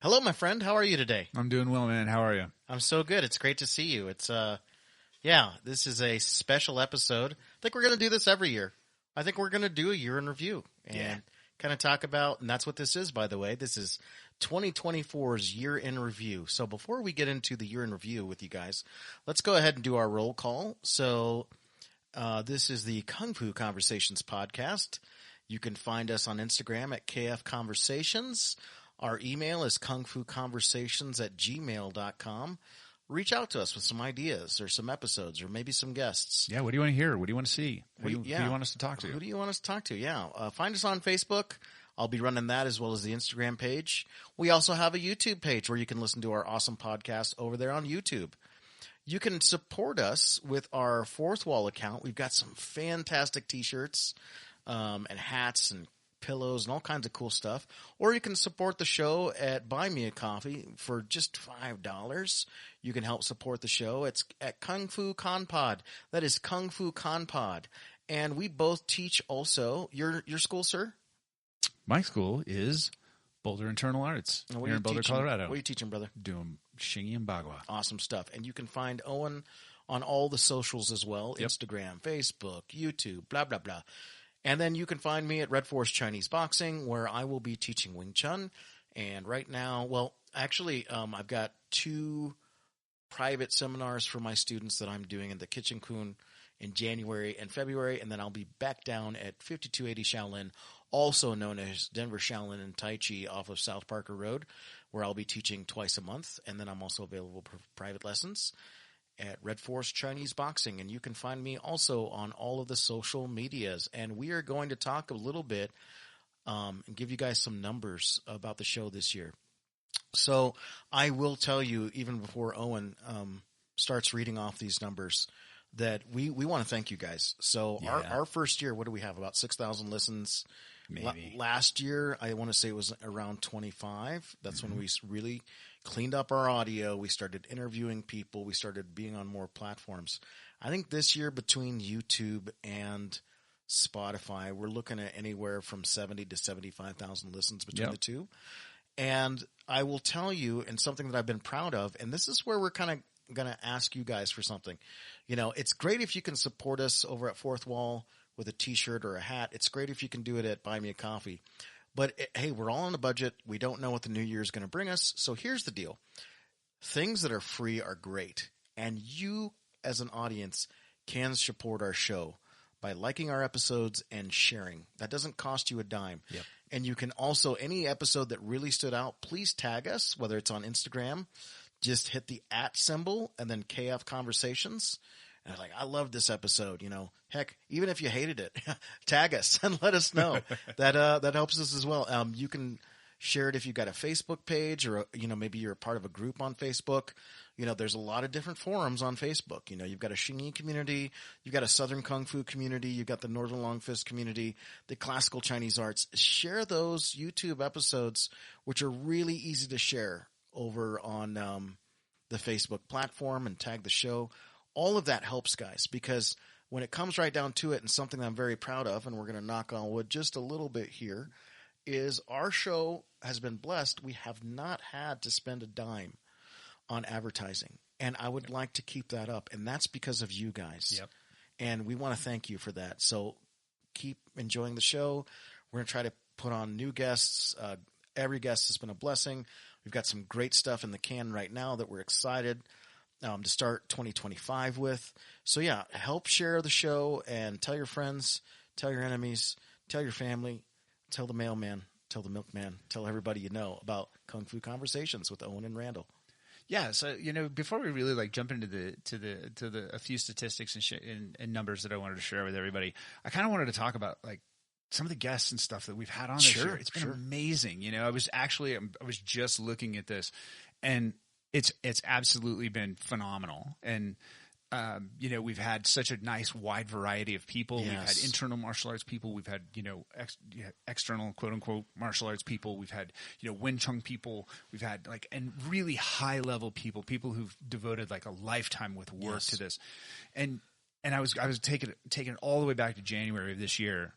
Hello, my friend. How are you today? I'm doing well, man. How are you? I'm so good. It's great to see you. This is a special episode. I think we're going to do this every year. I think we're going to do a year in review and kind of talk about, and that's what this is, by the way. This is 2024's year in review. So before we get into the year in review with you guys, let's go ahead and do our roll call. So this is the Kung Fu Conversations podcast. You can find us on Instagram at KF Conversations. Our email is kungfuconversations@gmail.com. Reach out to us with some ideas or some episodes or maybe some guests. Yeah, what do you want to hear? What do you want to see? Who do you want us to talk to? Who do you want us to talk to? Yeah. Find us on Facebook. I'll be running that as well as the Instagram page. We also have a YouTube page where you can listen to our awesome podcast over there on YouTube. You can support us with our Fourth Wall account. We've got some fantastic t-shirts and hats and pillows and all kinds of cool stuff. Or you can support the show at Buy Me a Coffee for just $5. You can help support the show. It's at Kung Fu Con Pod. That is Kung Fu Con Pod. And we both teach also. Your school, sir? My school is Boulder Internal Arts here in Boulder, Colorado. What are you teaching, brother? Doing Shingi and Bagua. Awesome stuff. And you can find Owen on all the socials as well. Yep. Instagram, Facebook, YouTube, blah, blah, blah. And then you can find me at Red Force Chinese Boxing, where I will be teaching Wing Chun. And right now, I've got 2 private seminars for my students that I'm doing in the Kitchen Kun in January and February. And then I'll be back down at 5280 Shaolin, also known as Denver Shaolin and Tai Chi off of South Parker Road, where I'll be teaching twice a month. And then I'm also available for private lessons at Red Force Chinese Boxing, and you can find me also on all of the social medias. And we are going to talk a little bit and give you guys some numbers about the show this year. So I will tell you, even before Owen starts reading off these numbers, that we want to thank you guys. So our first year, what do we have? About 6,000 listens. Maybe. Last year, I want to say it was around 25. That's when we really cleaned up our audio. We started interviewing people. We started being on more platforms. I think this year between YouTube and Spotify, we're looking at anywhere from 70 to 75,000 listens between the two. And I will tell you, and something that I've been proud of, and this is where we're kind of going to ask you guys for something. You know, it's great if you can support us over at Fourth Wall with a t-shirt or a hat. It's great if you can do it at Buy Me a Coffee. But, hey, we're all on a budget. We don't know what the new year is going to bring us. So here's the deal. Things that are free are great. And you, as an audience, can support our show by liking our episodes and sharing. That doesn't cost you a dime. Yep. And you can also, any episode that really stood out, please tag us, whether it's on Instagram. Just hit the @ symbol and then KF Conversations. And I was like, I love this episode, heck, even if you hated it, tag us and let us know. That helps us as well. You can share it if you've got a Facebook page or, maybe you're a part of a group on Facebook. There's a lot of different forums on Facebook. You've got a Xingyi community, you've got a Southern Kung Fu community, you've got the Northern Long Fist community, the Classical Chinese Arts. Share those YouTube episodes, which are really easy to share over on the Facebook platform, and tag the show. All of that helps, guys, because when it comes right down to it, and something that I'm very proud of, and we're going to knock on wood just a little bit here, is our show has been blessed. We have not had to spend a dime on advertising, and I would like to keep that up, and that's because of you guys. Yep. And we want to thank you for that. So keep enjoying the show. We're going to try to put on new guests. Every guest has been a blessing. We've got some great stuff in the can right now that we're excited to start 2025 with. So help share the show and tell your friends, tell your enemies, tell your family, tell the mailman, tell the milkman, tell everybody you know about Kung Fu Conversations with Owen and Randel. Yeah, so before we really jump into the a few statistics and numbers that I wanted to share with everybody, I kind of wanted to talk about some of the guests and stuff that we've had on this year. It's been amazing. I was just looking at this, and it's absolutely been phenomenal. And we've had such a nice wide variety of people. Yes. We've had internal martial arts people. We've had external quote unquote martial arts people. We've had Wing Chun people. We've had and really high level people who've devoted a lifetime with work to this. And I was taking it all the way back to January of this year.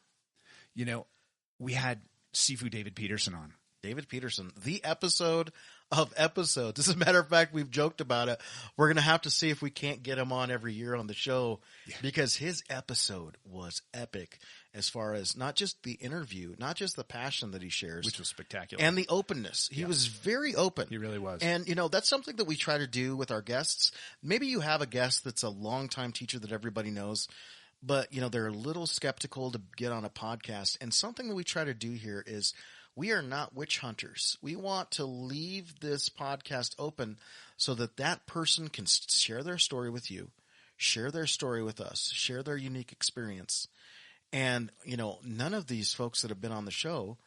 We had Sifu David Peterson on. David Peterson, the episode of episodes. As a matter of fact, we've joked about it. We're going to have to see if we can't get him on every year on the show because his episode was epic as far as not just the interview, not just the passion that he shares. Which was spectacular. And the openness. He was very open. He really was. And, that's something that we try to do with our guests. Maybe you have a guest that's a longtime teacher that everybody knows, but, they're a little skeptical to get on a podcast. And something that we try to do here is we are not witch hunters. We want to leave this podcast open so that that person can share their story with you, share their story with us, share their unique experience. And, none of these folks that have been on the show,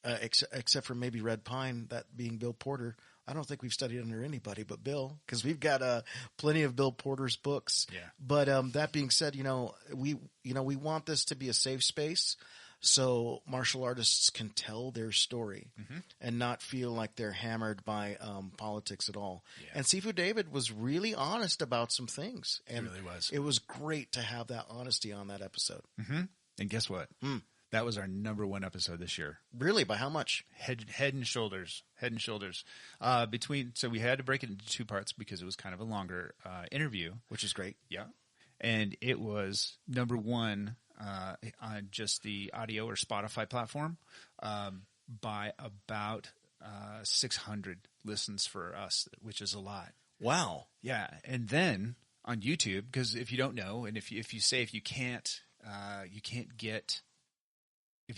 except for maybe Red Pine, that being Bill Porter, I don't think we've studied under anybody but Bill, because we've got plenty of Bill Porter's books. Yeah. But that being said, we want this to be a safe space so martial artists can tell their story and not feel like they're hammered by politics at all. Yeah. And Sifu David was really honest about some things. And he really was. It was great to have that honesty on that episode. And guess what? That was our number one episode this year. Really? By how much? Head and shoulders. Head and shoulders. So we had to break it into two parts because it was kind of a longer interview. Which is great. Yeah. And it was number one on just the audio or Spotify platform by about 600 listens for us, which is a lot. Wow. Yeah. And then on YouTube, because if you don't know, and if you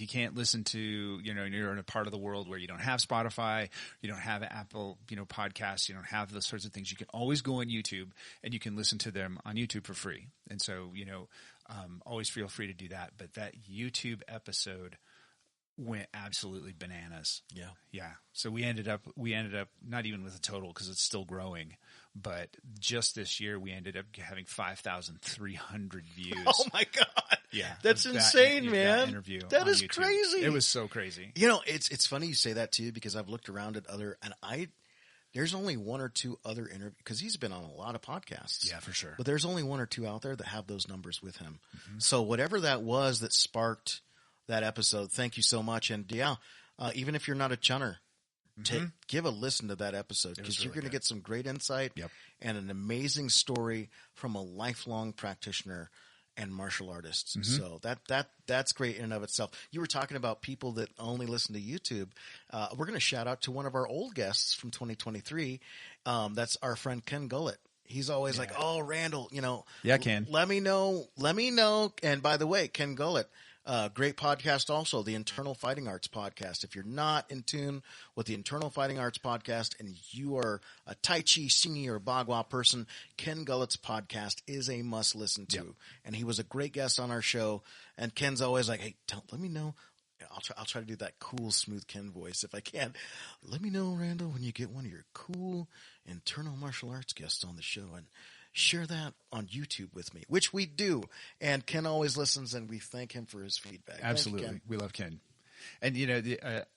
can't listen to, you're in a part of the world where you don't have Spotify, you don't have Apple, podcasts, you don't have those sorts of things, you can always go on YouTube and you can listen to them on YouTube for free. And so, always feel free to do that. But that YouTube episode went absolutely bananas. Yeah. Yeah. So we ended up not even with a total because it's still growing, but just this year we ended up having 5,300 views. Oh my God. Yeah. That's insane, man. That interview that is YouTube. crazy. It was so crazy. It's funny you say that too, because I've looked around at there's only one or two other interviews, because he's been on a lot of podcasts. Yeah, for sure. But there's only one or two out there that have those numbers with him. So whatever that was that sparked that episode, thank you so much. And even if you're not a chunner, give a listen to that episode, because you're going to get some great insight and an amazing story from a lifelong practitioner and martial artists. So that's great in and of itself. You were talking about people that only listen to YouTube. We're going to shout out to one of our old guests from 2023. That's our friend Ken Gullett. He's always like, "Oh, Randel, yeah, Ken, let me know." And by the way, Ken Gullett, great podcast also, the Internal Fighting Arts podcast. If you're not in tune with the Internal Fighting Arts podcast and you are a Tai Chi, Xingyi, or Bagua person, Ken Gullett's podcast is a must listen to. Yep. And he was a great guest on our show. And Ken's always like, "Hey, let me know." I'll try to do that cool, smooth Ken voice if I can. "Let me know, Randel, when you get one of your cool internal martial arts guests on the show, and share that on YouTube with me," which we do. And Ken always listens, and we thank him for his feedback. Absolutely. We love Ken. And,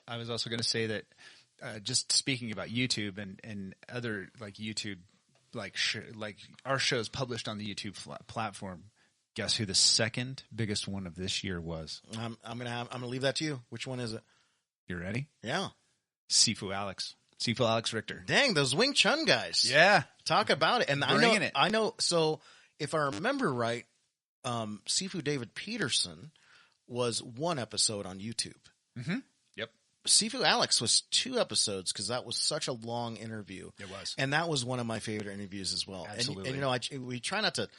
I was also going to say that just speaking about YouTube and other YouTube, like our shows published on the YouTube platform, guess who the second biggest one of this year was? I'm gonna leave that to you. Which one is it? You ready? Yeah. Sifu Alex Richter. Dang, those Wing Chun guys. Yeah. Talk about it. And I know. So if I remember right, Sifu David Peterson was one episode on YouTube. Yep. Sifu Alex was 2 episodes, because that was such a long interview. It was. And that was one of my favorite interviews as well. Absolutely. And we try not to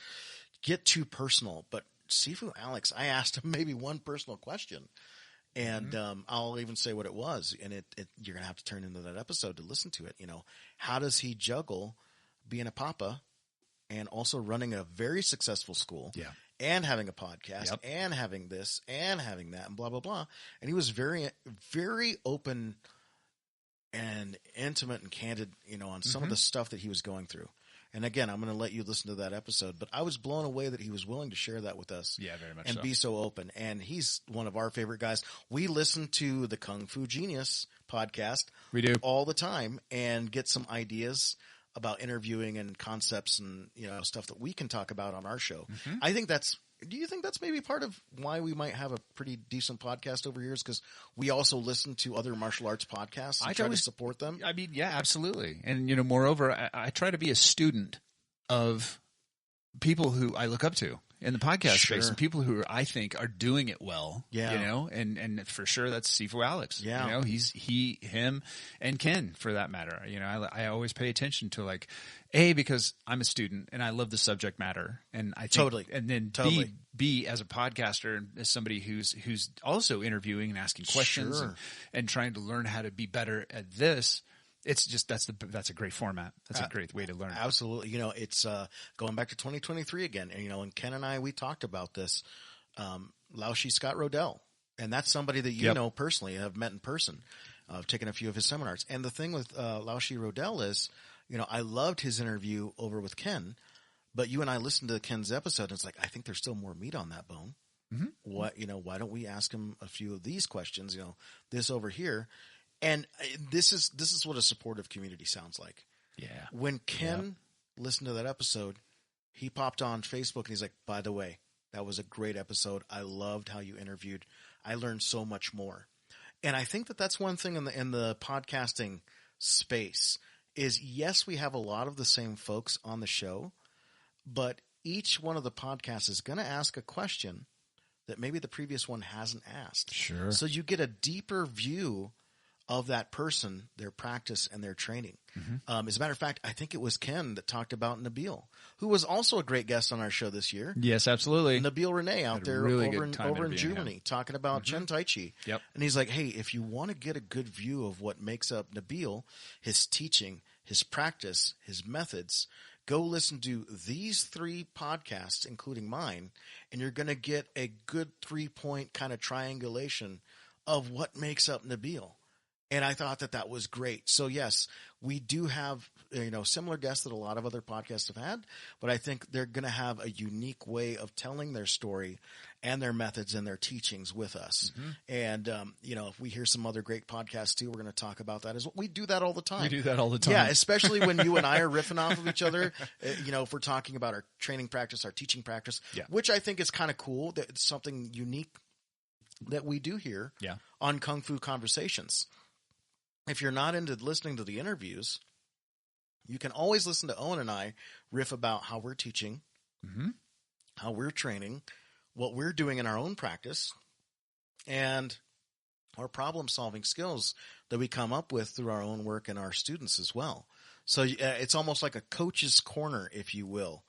get too personal, but Sifu Alex, I asked him maybe one personal question. And I'll even say what it was, and you're going to have to turn into that episode to listen to it. How does he juggle being a papa and also running a very successful school and having a podcast and having this and having that and blah, blah, blah. And he was very, very open and intimate and candid, on some of the stuff that he was going through. And again, I'm going to let you listen to that episode, but I was blown away that he was willing to share that with us. Yeah, very much and so. Be so open. And he's one of our favorite guys. We listen to the Kung Fu Genius podcast. We do. All the time, and get some ideas about interviewing and concepts and, stuff that we can talk about on our show. I think that's do you think that's maybe part of why we might have a pretty decent podcast over years? Because we also listen to other martial arts podcasts and try to support them. I mean, yeah, absolutely. And, moreover, I try to be a student of people who I look up to in the podcast space, and people who I think are doing it well. Yeah. And for sure that's Sifu Alex. Yeah. Him and Ken for that matter. I always pay attention to because I'm a student and I love the subject matter, and I think, and then B as a podcaster and as somebody who's also interviewing and asking questions and trying to learn how to be better at this. It's just that's a great format. That's a great way to learn. Absolutely. It's going back to 2023 again. And and Ken and I, we talked about this. Laoshi Scott Rodell, and that's somebody that you know personally, have met in person. I've taken a few of his seminars. And the thing with Laoshi Rodell is, I loved his interview over with Ken, but you and I listened to Ken's episode, and it's like, I think there's still more meat on that bone. Mm-hmm. Why don't we ask him a few of these questions? This over here. And this is what a supportive community sounds like. Yeah. When Ken listened to that episode, he popped on Facebook and he's like, by the way, that was a great episode. I loved how you interviewed. I learned so much more. And I think that that's one thing in the podcasting space is, yes, we have a lot of the same folks on the show, but each one of the podcasts is going to ask a question that maybe the previous one hasn't asked. Sure. So you get a deeper view of that person, their practice, and their training. Mm-hmm. As a matter of fact, I think it was Ken that talked about Nabil, who was also a great guest on our show this year. Yes, absolutely. Nabil Rene out there really over in Germany talking about Chen Tai Chi. Yep. And he's like, hey, if you want to get a good view of what makes up Nabil, his teaching, his practice, his methods, go listen to these 3 podcasts, including mine, and you're going to get a good 3-point kind of triangulation of what makes up Nabil. And I thought that was great. So yes, we do have, similar guests that a lot of other podcasts have had, but I think they're going to have a unique way of telling their story and their methods and their teachings with us. Mm-hmm. And, if we hear some other great podcasts too, we're going to talk about that as well. We do that all the time. We do that all the time. Yeah. Especially when you and I are riffing off of each other, if we're talking about our training practice, our teaching practice, which I think is kind of cool. That it's something unique that we do here on Kung Fu Conversations. If you're not into listening to the interviews, you can always listen to Owen and I riff about how we're teaching, how we're training, what we're doing in our own practice, and our problem-solving skills that we come up with through our own work and our students as well. So it's almost like a coach's corner, if you will,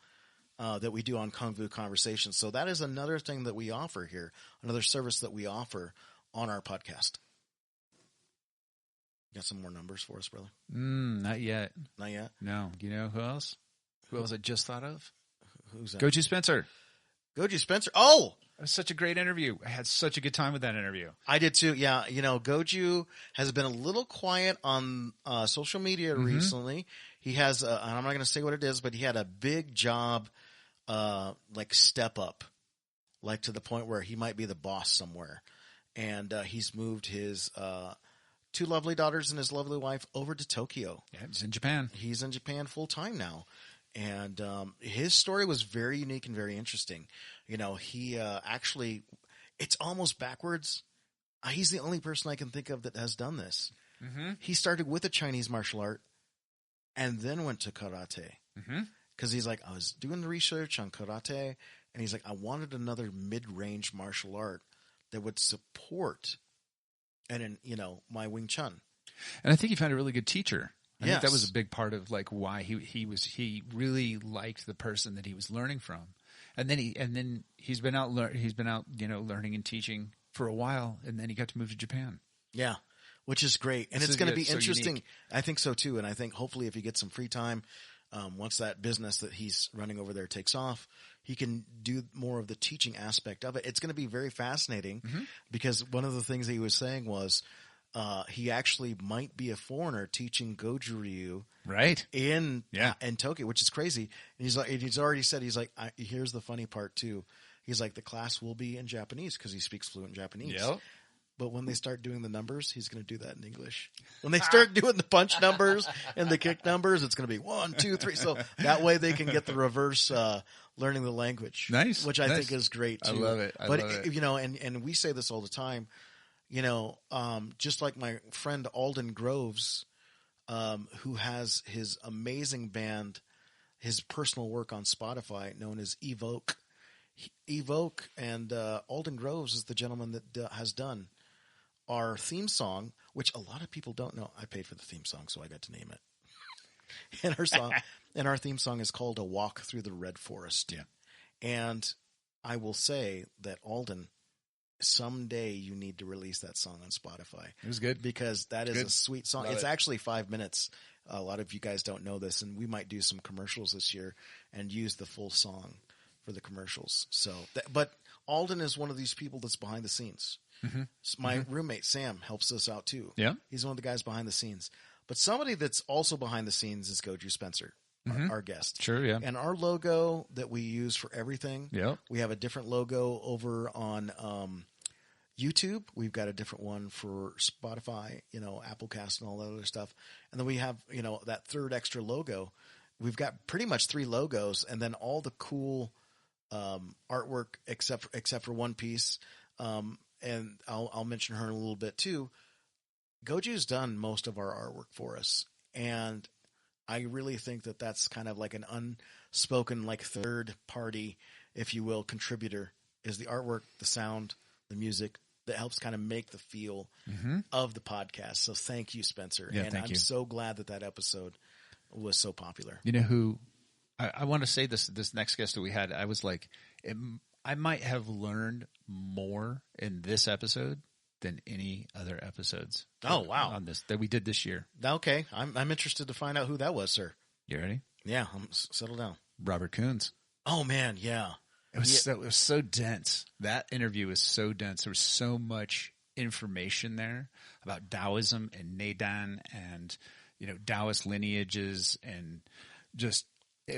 that we do on Kung Fu Conversations. So that is another thing that we offer here, another service that we offer on our podcast. Got some more numbers for us, brother? Not yet. Not yet? No. Do you know who else? Who else I just thought of? Who's that? Goju Spencer. Goju Spencer. Oh! It was such a great interview. I had such a good time with that interview. I did too. Yeah. Goju has been a little quiet on social media recently. He has, and I'm not going to say what it is, but he had a big job, step up, to the point where he might be the boss somewhere. And he's moved his 2 lovely daughters and his lovely wife over to Tokyo. Yeah, he's in Japan. He's in Japan full time now. And his story was very unique and very interesting. He actually, it's almost backwards. He's the only person I can think of that has done this. Mm-hmm. He started with a Chinese martial art and then went to karate. Because he's like, I was doing the research on karate, and he's like, I wanted another mid-range martial art that would support my Wing Chun. And I think he found a really good teacher. I think that was a big part of why he really liked the person that he was learning from. And then he's been out learning and teaching for a while, and then he got to move to Japan. Yeah. Which is great. And it's going to be interesting. Unique. I think so too. And I think hopefully if he gets some free time, once that business that he's running over there takes off, he can do more of the teaching aspect of it. It's going to be very fascinating because one of the things that he was saying was he actually might be a foreigner teaching Goju Ryu in Tokyo, which is crazy. And he's already said, here's the funny part too. He's like, the class will be in Japanese because he speaks fluent Japanese. Yep. But when they start doing the numbers, he's going to do that in English. When they start doing the punch numbers and the kick numbers, it's going to be 1, 2, 3. So that way they can get the reverse learning the language. Nice. Which I think is great too. I love it. But you know, and we say this all the time, you know, just like my friend Alden Groves, who has his amazing band, his personal work on Spotify known as Evoke. Evoke and Alden Groves is the gentleman that has done our theme song, which a lot of people don't know. I paid for the theme song, so I got to name it. And our theme song is called "A Walk Through the Red Forest." Yeah. And I will say that Alden, someday you need to release that song on Spotify. It was good because that is a sweet song. Love it's it. Actually 5 minutes. A lot of you guys don't know this, and we might do some commercials this year and use the full song for the commercials. So, but Alden is one of these people that's behind the scenes. Mm-hmm. My roommate Sam helps us out too. Yeah, he's one of the guys behind the scenes. But somebody that's also behind the scenes is Goju Spencer, our guest. Sure, yeah. And our logo that we use for everything. Yeah, we have a different logo over on YouTube. We've got a different one for Spotify, you know, Applecast and all that other stuff. And then we have, you know, that third extra logo. We've got pretty much 3 logos, and then all the cool artwork except for one piece. And I'll mention her in a little bit too. Goju's done most of our artwork for us, and I really think that that's kind of like an unspoken, like third party, if you will, contributor is the artwork, the sound, the music that helps kind of make the feel of the podcast. So thank you, Spencer. Yeah, and I'm so glad that episode was so popular. You know who I want to say this next guest that we had, I was like, I might have learned more in this episode than any other episodes. Oh, wow. On this that we did this year. Okay. I'm interested to find out who that was, sir. You ready? Yeah. Settle down. Robert Coons. Oh man. Yeah. It was so dense. That interview was so dense. There was so much information there about Taoism and Neidan and, you know, Taoist lineages and just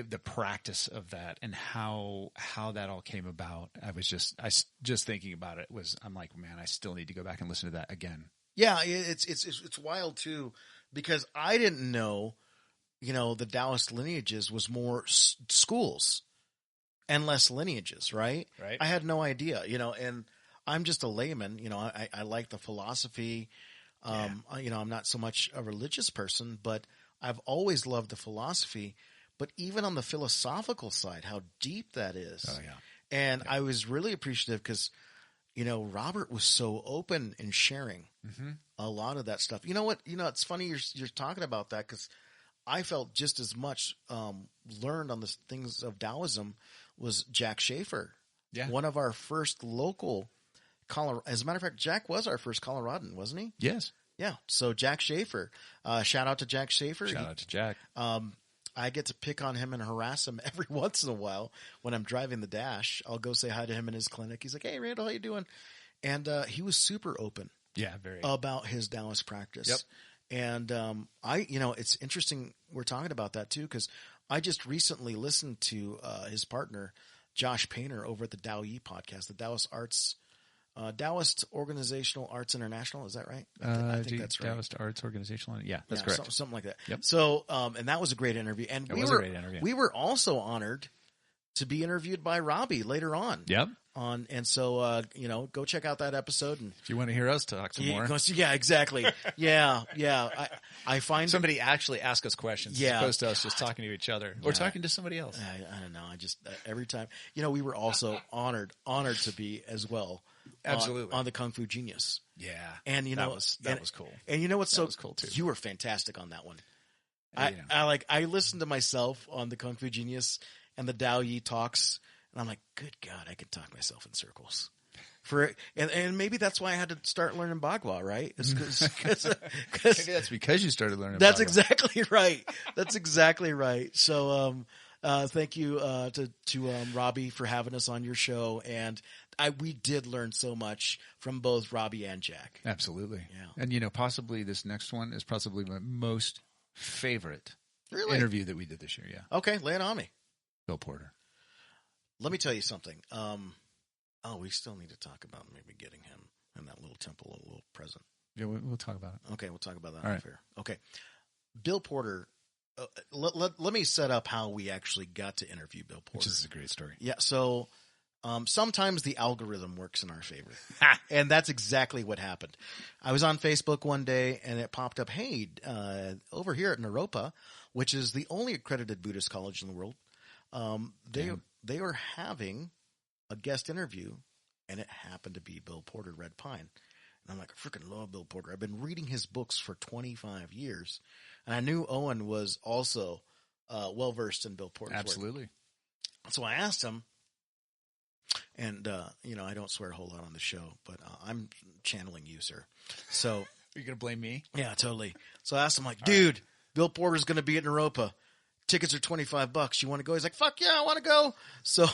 the practice of that and how that all came about. I just thinking about it I'm like, man, I still need to go back and listen to that again. Yeah, it's wild too, because I didn't know, you know, the Taoist lineages was more schools and less lineages, right? Right. I had no idea, you know, and I'm just a layman, you know, I like the philosophy. You know, I'm not so much a religious person, but I've always loved the philosophy. But even on the philosophical side, how deep that is. Oh, yeah. And I was really appreciative because, you know, Robert was so open in sharing a lot of that stuff. You know what? You know, it's funny you're talking about that because I felt just as much learned on the things of Taoism was Jack Schaefer. Yeah. One of our first local Colorado. As a matter of fact, Jack was our first Coloradan, wasn't he? Yes. Yeah. So Jack Schaefer. Shout out to Jack Schaefer. Shout out to Jack. I get to pick on him and harass him every once in a while when I'm driving the dash. I'll go say hi to him in his clinic. He's like, "Hey, Randall, how you doing?" And he was super open, very about his Taoist practice. Yep. And you know, it's interesting we're talking about that too because I just recently listened to his partner Josh Painter over at the Tao Yi podcast, the Taoist Organizational Arts International. Is that right? I think that's right. Taoist Arts Organizational. Yeah, that's correct. Something like that. Yep. So, and that was a great interview. And we were also honored to be interviewed by Robbie later on. Yep. And so, you know, go check out that episode. And if you want to hear us talk some more. Yeah, exactly. Yeah. I find somebody actually ask us questions as opposed to us just talking to each other or talking to somebody else. I don't know. I just, every time, you know, we were also honored to be as well. Absolutely. On the Kung Fu Genius. Yeah. And you know, that was cool. And you know what's so cool too? You were fantastic on that one. I I listened to myself on the Kung Fu Genius and the Tao Yi talks, and I'm like, good God, I could talk myself in circles. And maybe that's why I had to start learning Bagua, right? Maybe that's because you started learning. That's Bagua. exactly right. That's exactly right. So, thank you to Robbie for having us on your show, and we did learn so much from both Robbie and Jack. Absolutely. Yeah. And you know, possibly this next one is possibly my most favorite interview that we did this year. Yeah. Okay, lay it on me. Bill Porter. Let me tell you something. We still need to talk about maybe getting him and that little temple, a little present. Yeah, we'll talk about it. Okay, we'll talk about that All off air. Okay. Bill Porter, let me set up how we actually got to interview Bill Porter. Which is a great story. Yeah, so sometimes the algorithm works in our favor. And that's exactly what happened. I was on Facebook one day, and it popped up, hey, over here at Naropa, which is the only accredited Buddhist college in the world, they were having a guest interview, and it happened to be Bill Porter, Red Pine. And I'm like, I freaking love Bill Porter. I've been reading his books for 25 years. And I knew Owen was also well-versed in Bill Porter's Absolutely. work. So I asked him, and, I don't swear a whole lot on the show, but I'm channeling you, sir. So. Are you going to blame me? Yeah, totally. So I asked him, like, dude, right. Bill Porter's going to be at Naropa. Tickets are $25. You want to go? He's like, fuck yeah, I want to go. So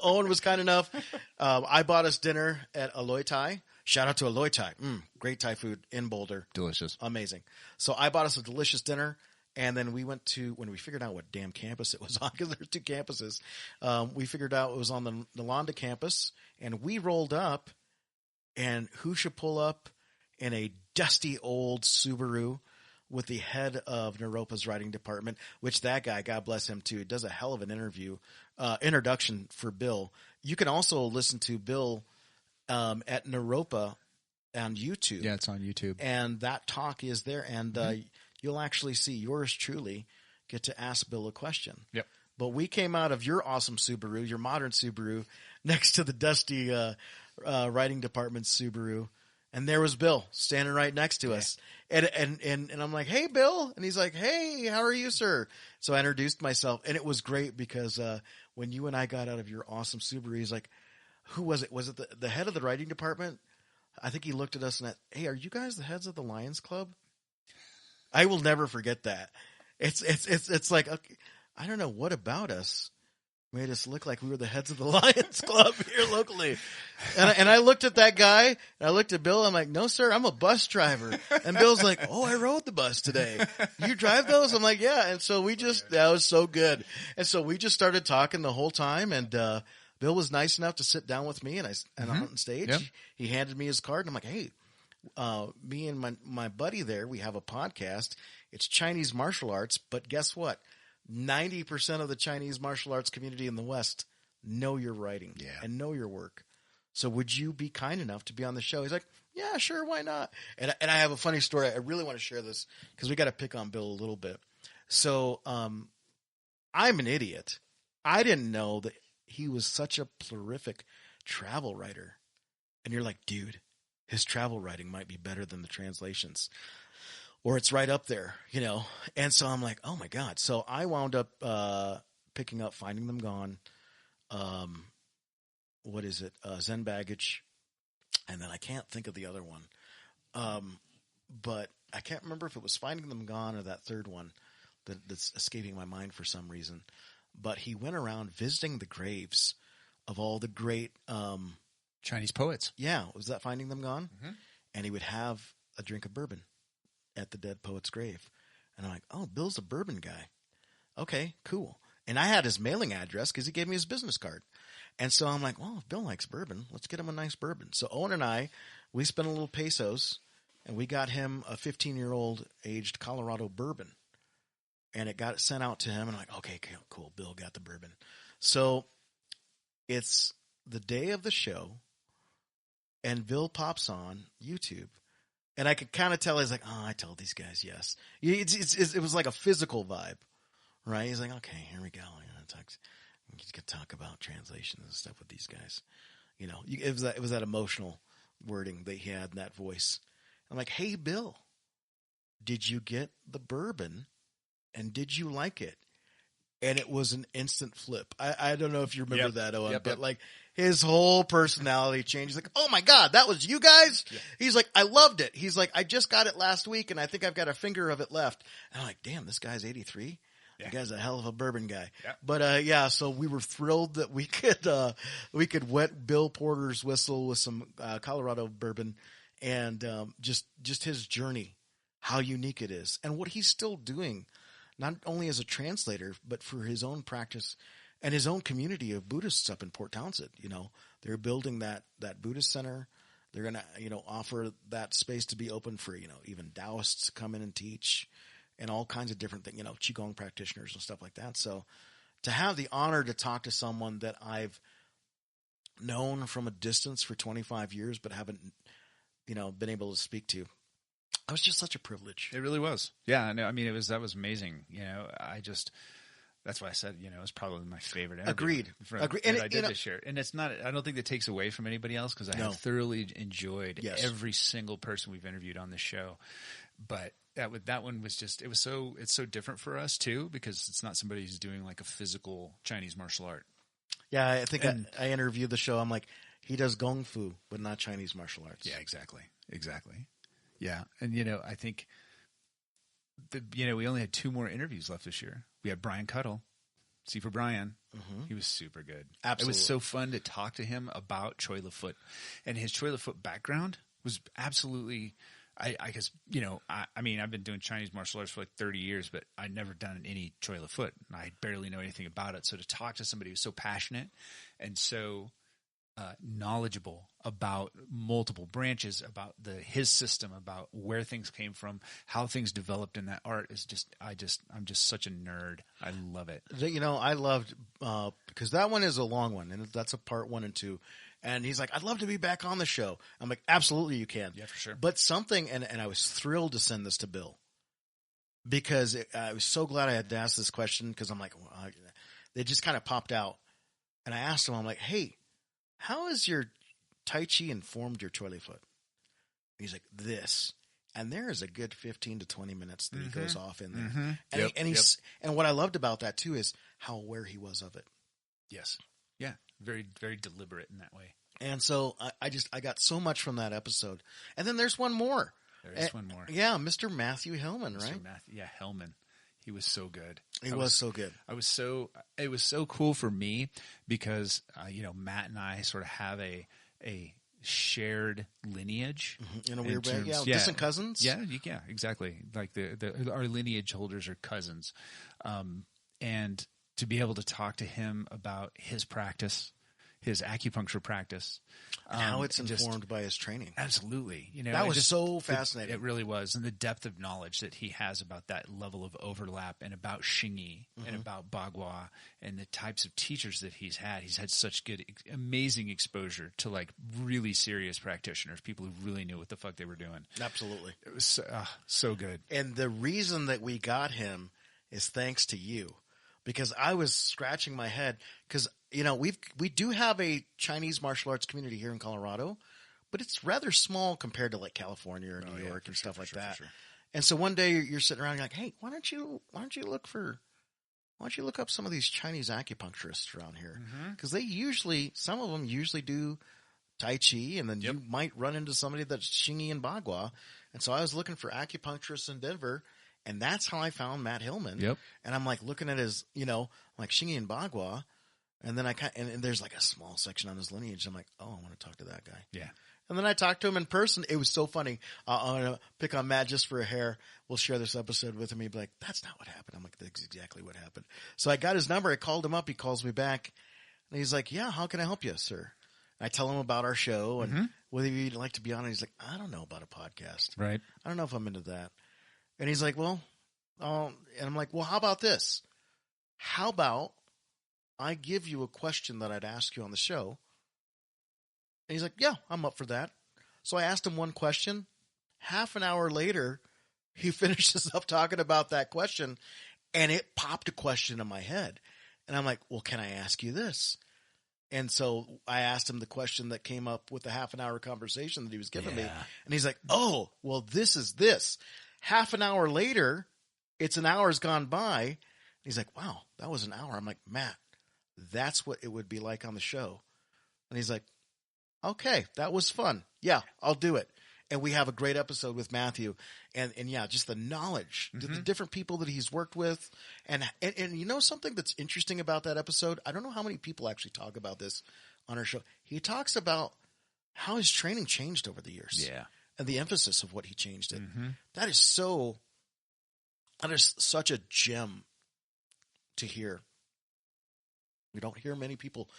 Owen was kind enough. I bought us dinner at Aloy Thai. Shout out to Aloy Thai. Great Thai food in Boulder. Delicious. Amazing. So I bought us a delicious dinner. And then we went to, when we figured out what damn campus it was on, because there's 2 campuses, we figured out it was on the Nalanda campus. And we rolled up, and who should pull up in a dusty old Subaru with the head of Naropa's writing department, which that guy, God bless him too, does a hell of an introduction for Bill. You can also listen to Bill at Naropa on YouTube. Yeah, it's on YouTube. And that talk is there, and you'll actually see yours truly get to ask Bill a question. Yep. But we came out of your awesome Subaru, your modern Subaru, next to the dusty writing department Subaru. And there was Bill standing right next to us. And I'm like, hey, Bill. And he's like, hey, how are you, sir? So I introduced myself. And it was great because when you and I got out of your awesome Subaru, he's like, who was it? Was it the head of the writing department? I think he looked at us and said, hey, are you guys the heads of the Lions Club? I will never forget that. It's like, okay, I don't know what about us made us look like we were the heads of the Lions Club here locally. And I looked at that guy, and I looked at Bill, I'm like, no, sir, I'm a bus driver. And Bill's like, oh, I rode the bus today. You drive those? I'm like, yeah. And so that was so good. And so we just started talking the whole time, and Bill was nice enough to sit down with me, and on stage. Yep. He handed me his card, and I'm like, hey, me and my buddy there, we have a podcast. It's Chinese martial arts, but guess what? 90% of the Chinese martial arts community in the West know your writing and know your work. So would you be kind enough to be on the show? He's like, yeah, sure. Why not? And I have a funny story. I really want to share this because we got to pick on Bill a little bit. So, I'm an idiot. I didn't know that he was such a prolific travel writer. And you're like, dude, his travel writing might be better than the translations. Or it's right up there, And so I'm like, oh, my God. So I wound up picking up Finding Them Gone. What is it? Zen Baggage. And then I can't think of the other one. But I can't remember if it was Finding Them Gone or that third one that's escaping my mind for some reason. But he went around visiting the graves of all the great Chinese poets. Yeah. Was that Finding Them Gone? Mm-hmm. And he would have a drink of bourbon at the dead poet's grave. And I'm like, oh, Bill's a bourbon guy. Okay, cool. And I had his mailing address because he gave me his business card. And so I'm like, well, if Bill likes bourbon, let's get him a nice bourbon. So Owen and I, we spent a little pesos, and we got him a 15-year-old aged Colorado bourbon. And it got sent out to him, and I'm like, okay, cool, Bill got the bourbon. So it's the day of the show, and Bill pops on YouTube. And I could kind of tell he's like, oh, I told these guys yes. It was like a physical vibe, right? He's like, okay, here we go. We could talk about translations and stuff with these guys. It was that emotional wording that he had in that voice. I'm like, hey, Bill, did you get the bourbon? And did you like it? And it was an instant flip. I don't know if you remember that, Owen, but like his whole personality changed. He's like, oh my God, that was you guys? Yeah. He's like, I loved it. He's like, I just got it last week and I think I've got a finger of it left. And I'm like, damn, this guy's 83. Yeah. That guy's a hell of a bourbon guy. Yeah. But so we were thrilled that we could wet Bill Porter's whistle with some Colorado bourbon and just his journey, how unique it is and what he's still doing. Not only as a translator, but for his own practice and his own community of Buddhists up in Port Townsend. They're building that Buddhist center They're going to, offer that space to be open for, even Taoists to come in and teach and all kinds of different things, Qigong practitioners and stuff like that. So to have the honor to talk to someone that I've known from a distance for 25 years, but haven't, been able to speak to, it was just such a privilege. It really was. Yeah. No, I mean, that was amazing. That's why I said, it was probably my favorite interview. Agreed. And I did this year. And it's not, I don't think that takes away from anybody else because I have thoroughly enjoyed every single person we've interviewed on this show. But that one was just, it's so different for us too, because it's not somebody who's doing like a physical Chinese martial art. Yeah. I think I interviewed the show. I'm like, he does Gong Fu, but not Chinese martial arts. Yeah, exactly. Yeah. And, I think we only had 2 more interviews left this year. We had Brian Cuttle. See for Brian. Mm-hmm. He was super good. Absolutely. It was so fun to talk to him about Choi Foot. And his Choi Foot background was absolutely, I guess, I mean, I've been doing Chinese martial arts for like 30 years, but I'd never done any Choi Foot. And I barely know anything about it. So to talk to somebody who's so passionate and so knowledgeable about multiple branches, about his system, about where things came from, how things developed in that art is just, I'm just such a nerd. I love it. I loved, because that one is a long one and that's a part 1 and 2. And he's like, I'd love to be back on the show. I'm like, absolutely you can. Yeah, for sure. But something, and I was thrilled to send this to Bill because I was so glad I had to ask this question because I'm like, they just kind of popped out. And I asked him, I'm like, hey, how has your Tai Chi informed your Choi Foot? He's like, this. And there is a good 15 to 20 minutes that he goes off in there. Mm-hmm. And what I loved about that too is how aware he was of it. Yes. Yeah. Very, very deliberate in that way. And so I got so much from that episode. And then there's one more. There is one more. Yeah. Mr. Matthew Hillman, right? Hillman. He was so good. He was so good. It was so cool for me because, Matt and I sort of have a shared lineage in a weird way. Yeah. Distant cousins. Yeah. Yeah, exactly. Like our lineage holders are cousins. And to be able to talk to him about his practice, his acupuncture practice. And how it's informed by his training. Absolutely. That was so fascinating. It really was. And the depth of knowledge that he has about that level of overlap and about Xingyi and about Bagua and the types of teachers that he's had. He's had such good, amazing exposure to like really serious practitioners, people who really knew what the fuck they were doing. Absolutely. It was so good. And the reason that we got him is thanks to you. Because I was scratching my head because, we do have a Chinese martial arts community here in Colorado, but it's rather small compared to like California or New York and stuff like that. Sure. And so one day you're sitting around and you're like, hey, why don't you look up some of these Chinese acupuncturists around here? Because some of them usually do Tai Chi, and then you might run into somebody that's Xingyi and Bagua. And so I was looking for acupuncturists in Denver. And that's how I found Matt Hillman. Yep. And I'm like looking at his, like Xingyi and Bagua. And then and there's like a small section on his lineage. I'm like, oh, I want to talk to that guy. Yeah. And then I talked to him in person. It was so funny. I'm going to pick on Matt just for a hair. We'll share this episode with him. He'd be like, that's not what happened. I'm like, that's exactly what happened. So I got his number. I called him up. He calls me back. And he's like, yeah, how can I help you, sir? I tell him about our show and whether you'd like to be on it. He's like, I don't know about a podcast. Right. I don't know if I'm into that. And he's like, well, and I'm like, well, how about this? How about I give you a question that I'd ask you on the show? And he's like, yeah, I'm up for that. So I asked him one question. Half an hour later, he finishes up talking about that question, and it popped a question in my head. And I'm like, well, can I ask you this? And so I asked him the question that came up with the half an hour conversation that he was giving me. And he's like, oh, well, this is this. Half an hour later, it's an hour's gone by. He's like, wow, that was an hour. I'm like, Matt, that's what it would be like on the show. And he's like, okay, that was fun. Yeah, I'll do it. And we have a great episode with Matthew. And yeah, just the knowledge, the different people that he's worked with. And something that's interesting about that episode, I don't know how many people actually talk about this on our show. He talks about how his training changed over the years. Yeah. And the emphasis of what he changed it. That is such a gem to hear. We don't hear many people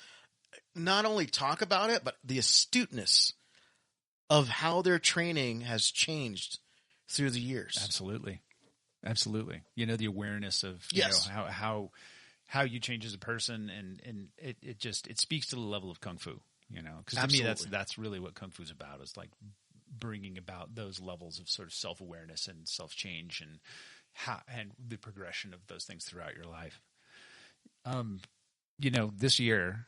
not only talk about it, but the astuteness of how their training has changed through the years. Absolutely. You know, the awareness of yes. you know, how you change as a person, and it speaks to the level of Kung Fu, you know, because to me that's really what Kung Fu is about, is like bringing about those levels of sort of self-awareness and self-change, and the progression of those things throughout your life. You know, this year,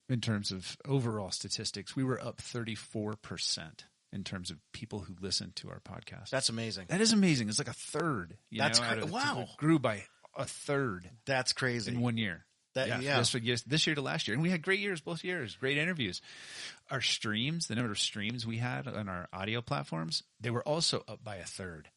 in terms of overall statistics, we were up 34% in terms of people who listen to our podcast. That's amazing. That is amazing. It's like a third. That's crazy. Wow. It grew by a third. That's crazy. In 1 year. This year to last year. And we had great years, both years, great interviews. Our streams, the number of streams we had on our audio platforms, they were also up by a third.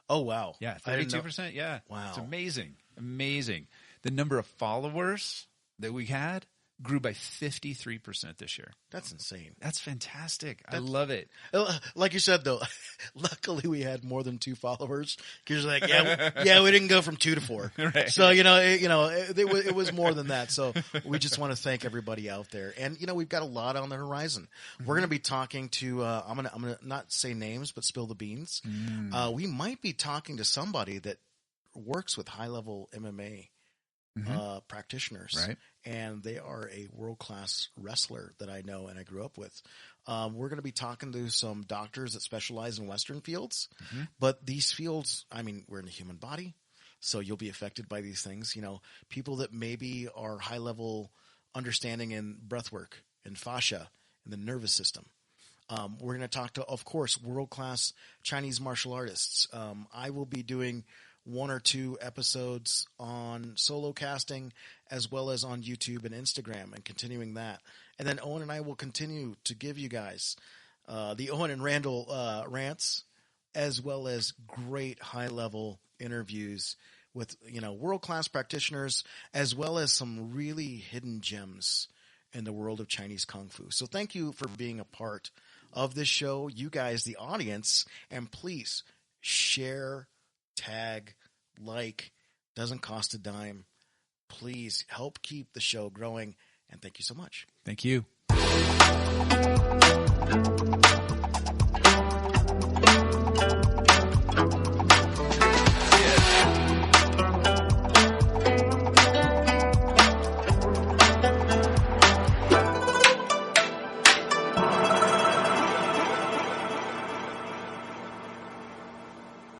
Oh, wow. Yeah, 32%. Yeah. Wow. It's amazing. Amazing. The number of followers that we had grew by 53% this year. That's insane. That's fantastic. I love it. Like you said, though, luckily we had more than 2 followers, because you're like, we didn't go from 2 to 4. Right. So, it was more than that. So we just want to thank everybody out there. And, we've got a lot on the horizon. We're going to be talking to, I'm going to not say names, but spill the beans. We might be talking to somebody that works with high-level MMA practitioners. Right. And they are a world-class wrestler that I know and I grew up with. We're going to be talking to some doctors that specialize in Western fields. But these fields, we're in the human body, so you'll be affected by these things. People that maybe are high-level understanding in breath work and fascia and the nervous system. We're going to talk to, of course, world-class Chinese martial artists. I will be doing 1 or 2 episodes on solo casting, as well as on YouTube and Instagram, and continuing that. And then Owen and I will continue to give you guys the Owen and Randel rants, as well as great high-level interviews with world-class practitioners, as well as some really hidden gems in the world of Chinese Kung Fu. So thank you for being a part of this show, you guys, the audience, and please share, tag, like, doesn't cost a dime. Please help keep the show growing, and thank you so much. Thank you.